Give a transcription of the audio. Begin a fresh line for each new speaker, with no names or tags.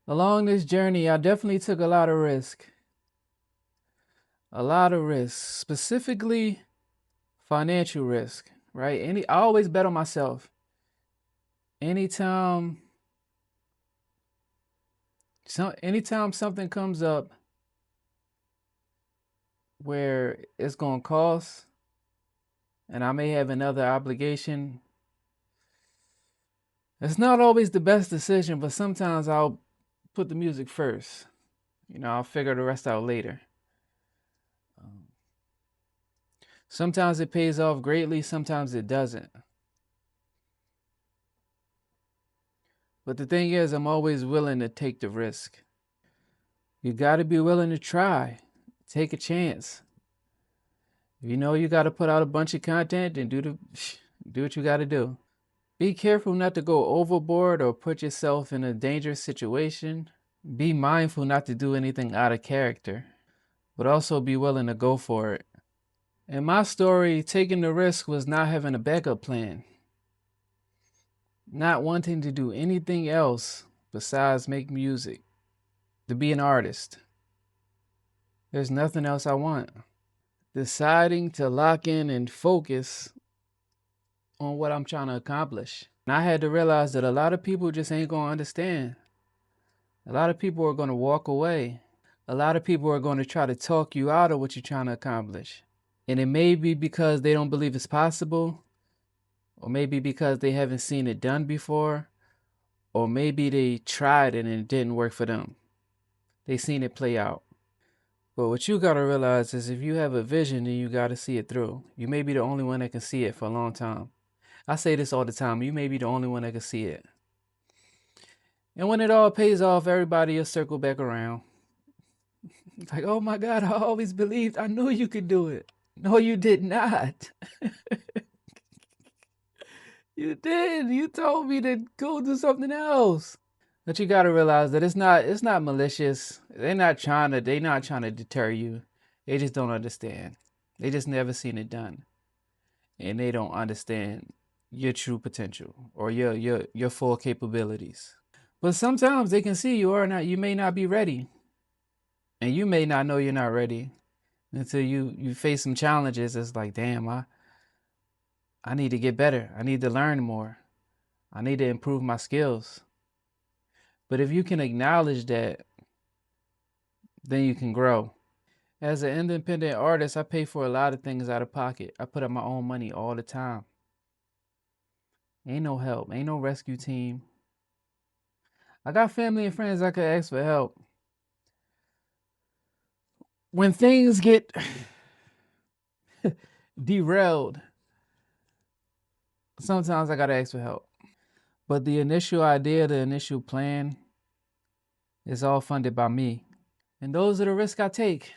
Along this journey, I definitely took a lot of risk. A lot of risk, specifically financial risk, right? I always bet on myself. Anytime anytime something comes up where it's going to cost and I may have another obligation, it's not always the best decision, but sometimes I'll put the music first. I'll figure the rest out later. Um, Sometimes it pays off greatly, sometimes it doesn't. But the thing is, I'm always willing to take the risk. You got to be willing to try, take a chance. If you know you got to put out a bunch of content, then do what you got to do. Be careful not to go overboard or put yourself in a dangerous situation. Be mindful not to do anything out of character, but also be willing to go for it. In my story, taking the risk was not having a backup plan, not wanting to do anything else besides make music, to be an artist. There's nothing else I want. Deciding to lock in and focus on what I'm trying to accomplish. And I had to realize that a lot of people just ain't going to understand. A lot of people are going to walk away. A lot of people are going to try to talk you out of what you're trying to accomplish. And it may be because they don't believe it's possible, or maybe because they haven't seen it done before, or maybe they tried it and it didn't work for them. They seen it play out. But what you gotta realize is if you have a vision, then you gotta see it through. You may be the only one that can see it for a long time. I say this all the time, you may be the only one that can see it. And when it all pays off, everybody will circle back around. It's like, oh my God, I always believed, I knew you could do it. No, you did not. You did. You told me to go do something else. But you gotta realize that it's not malicious. They're not trying to deter you. They just don't understand. They just never seen it done. And they don't understand your true potential or your full capabilities. But sometimes they can see you may not be ready. And you may not know you're not ready until you face some challenges. It's like, damn, I need to get better. I need to learn more. I need to improve my skills. But if you can acknowledge that, then you can grow. As an independent artist, I pay for a lot of things out of pocket. I put up my own money all the time. Ain't no help, ain't no rescue team. I got family and friends I could ask for help. When things get derailed, sometimes I gotta ask for help. But the initial idea, the initial plan is all funded by me. And those are the risks I take.